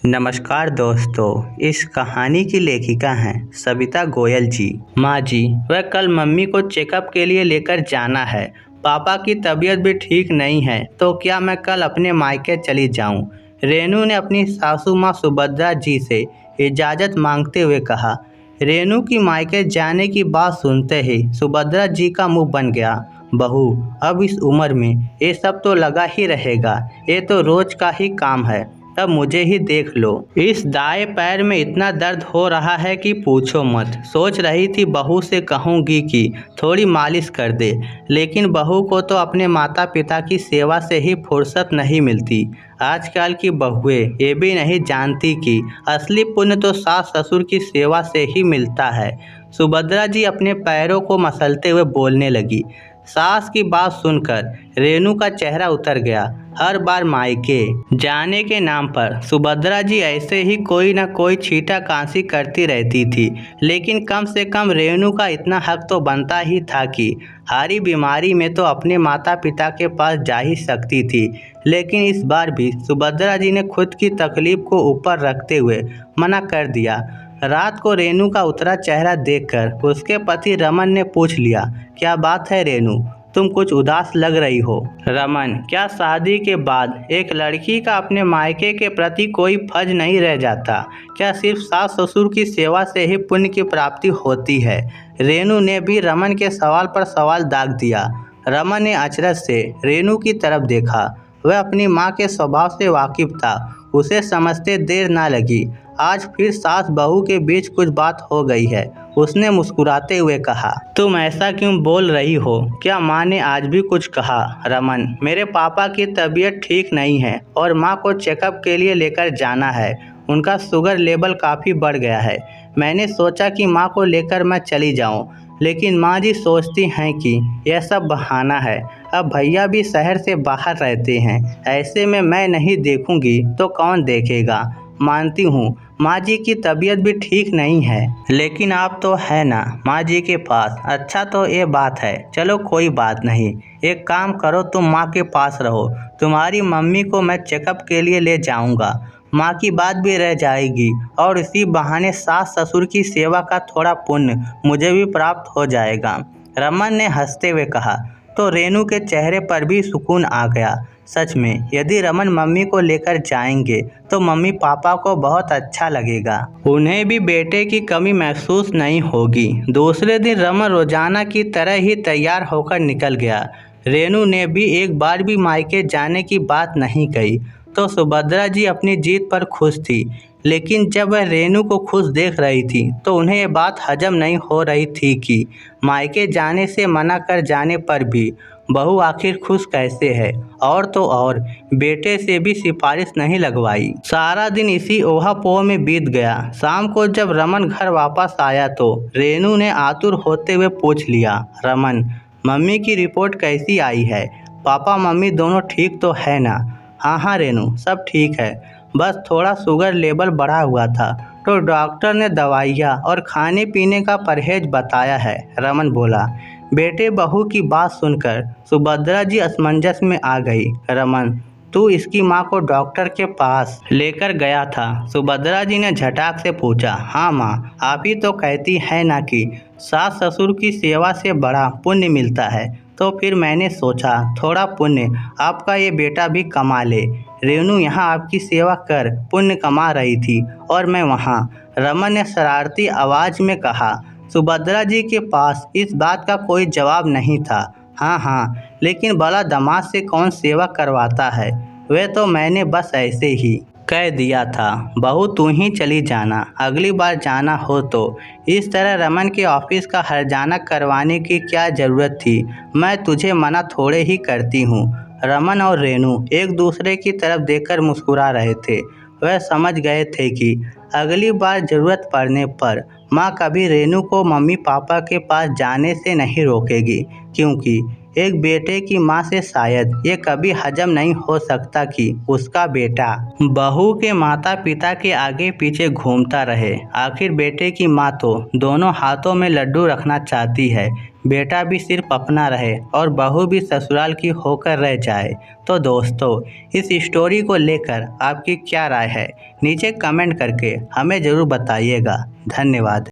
नमस्कार दोस्तों, इस कहानी की लेखिका हैं सविता गोयल जी। माँ जी, वह कल मम्मी को चेकअप के लिए लेकर जाना है। पापा की तबीयत भी ठीक नहीं है, तो क्या मैं कल अपने मायके चली जाऊं? रेनू ने अपनी सासू माँ सुभद्रा जी से इजाज़त मांगते हुए कहा। रेनू की मायके जाने की बात सुनते ही सुभद्रा जी का मुंह बन गया। बहू, अब इस उम्र में ये सब तो लगा ही रहेगा। ये तो रोज का ही काम है। अब मुझे ही देख लो, इस दाएं पैर में इतना दर्द हो रहा है कि पूछो मत। सोच रही थी बहू से कहूँगी कि थोड़ी मालिश कर दे, लेकिन बहू को तो अपने माता पिता की सेवा से ही फुर्सत नहीं मिलती। आजकल की बहुएं ये भी नहीं जानती कि असली पुण्य तो सास ससुर की सेवा से ही मिलता है। सुभद्रा जी अपने पैरों को मसलते हुए बोलने लगी। सास की बात सुनकर रेनू का चेहरा उतर गया। हर बार मायके जाने के नाम पर सुभद्रा जी ऐसे ही कोई न कोई छींटा कांसी करती रहती थी, लेकिन कम से कम रेनू का इतना हक तो बनता ही था कि हारी बीमारी में तो अपने माता पिता के पास जा ही सकती थी। लेकिन इस बार भी सुभद्रा जी ने खुद की तकलीफ को ऊपर रखते हुए मना कर दिया। रात को रेनू का उतरा चेहरा देखकर उसके पति रमन ने पूछ लिया, क्या बात है रेनू, तुम कुछ उदास लग रही हो? रमन, क्या शादी के बाद एक लड़की का अपने मायके के प्रति कोई फर्ज नहीं रह जाता? क्या सिर्फ सास ससुर की सेवा से ही पुण्य की प्राप्ति होती है? रेनू ने भी रमन के सवाल पर सवाल दाग दिया। रमन ने अचरज से रेनू की तरफ देखा। वह अपनी माँ के स्वभाव से वाकिफ था, उसे समझते देर ना लगी। आज फिर सास बहू के बीच कुछ बात हो गई है। उसने मुस्कुराते हुए कहा, तुम ऐसा क्यों बोल रही हो? क्या माँ ने आज भी कुछ कहा? रमन, मेरे पापा की तबीयत ठीक नहीं है और माँ को चेकअप के लिए लेकर जाना है। उनका शुगर लेवल काफ़ी बढ़ गया है। मैंने सोचा कि माँ को लेकर मैं चली जाऊँ, लेकिन माँ जी सोचती हैं कि यह सब बहाना है। अब भैया भी शहर से बाहर रहते हैं, ऐसे में मैं नहीं देखूंगी तो कौन देखेगा? मानती हूँ माँ जी की तबीयत भी ठीक नहीं है, लेकिन आप तो है ना माँ जी के पास। अच्छा तो ये बात है, चलो कोई बात नहीं। एक काम करो, तुम माँ के पास रहो। तुम्हारी मम्मी को मैं चेकअप के लिए ले जाऊँगा। माँ की बात भी रह जाएगी और इसी बहाने सास ससुर की सेवा का थोड़ा पुण्य मुझे भी प्राप्त हो जाएगा। रमन ने हंसते हुए कहा। तो रेनू के चेहरे पर भी सुकून आ गया। सच में यदि रमन मम्मी को लेकर जाएंगे तो मम्मी पापा को बहुत अच्छा लगेगा। उन्हें भी बेटे की कमी महसूस नहीं होगी। दूसरे दिन रमन रोजाना की तरह ही तैयार होकर निकल गया। रेनू ने भी एक बार भी मायके जाने की बात नहीं कही, तो सुभद्रा जी अपनी जीत पर खुश थी। लेकिन जब वह रेनू को खुश देख रही थी तो उन्हें ये बात हजम नहीं हो रही थी कि मायके जाने से मना कर जाने पर भी बहू आखिर खुश कैसे है। और तो और बेटे से भी सिफारिश नहीं लगवाई। सारा दिन इसी ओहापोह में बीत गया। शाम को जब रमन घर वापस आया तो रेनू ने आतुर होते हुए पूछ लिया, रमन, मम्मी की रिपोर्ट कैसी आई है? पापा मम्मी दोनों ठीक तो है ना? हाँ हाँ रेनू, सब ठीक है, बस थोड़ा शुगर लेवल बढ़ा हुआ था, तो डॉक्टर ने दवाइयाँ और खाने पीने का परहेज बताया है, रमन बोला। बेटे बहू की बात सुनकर सुभद्रा जी असमंजस में आ गई। रमन, तू इसकी माँ को डॉक्टर के पास लेकर गया था? सुभद्रा जी ने झटाक से पूछा। हाँ माँ, आप ही तो कहती है ना कि सास ससुर की सेवा से बड़ा पुण्य मिलता है, तो फिर मैंने सोचा थोड़ा पुण्य आपका ये बेटा भी कमा ले। रेनू यहाँ आपकी सेवा कर पुण्य कमा रही थी और मैं वहाँ, रमन ने शरारती आवाज में कहा। सुभद्रा जी के पास इस बात का कोई जवाब नहीं था। हाँ हाँ, लेकिन बड़ा दामाद से कौन सेवा करवाता है? वह तो मैंने बस ऐसे ही कह दिया था। बहू तू ही चली जाना, अगली बार जाना हो तो। इस तरह रमन के ऑफिस का हर्जाना करवाने की क्या ज़रूरत थी? मैं तुझे मना थोड़े ही करती हूँ। रमन और रेनू एक दूसरे की तरफ देखकर मुस्कुरा रहे थे। वह समझ गए थे कि अगली बार ज़रूरत पड़ने पर माँ कभी रेनू को मम्मी पापा के पास जाने से नहीं रोकेगी, क्योंकि एक बेटे की माँ से शायद ये कभी हजम नहीं हो सकता कि उसका बेटा बहू के माता पिता के आगे पीछे घूमता रहे। आखिर बेटे की माँ तो दोनों हाथों में लड्डू रखना चाहती है, बेटा भी सिर्फ अपना रहे और बहू भी ससुराल की होकर रह जाए। तो दोस्तों, इस स्टोरी को लेकर आपकी क्या राय है, नीचे कमेंट करके हमें ज़रूर बताइएगा। धन्यवाद।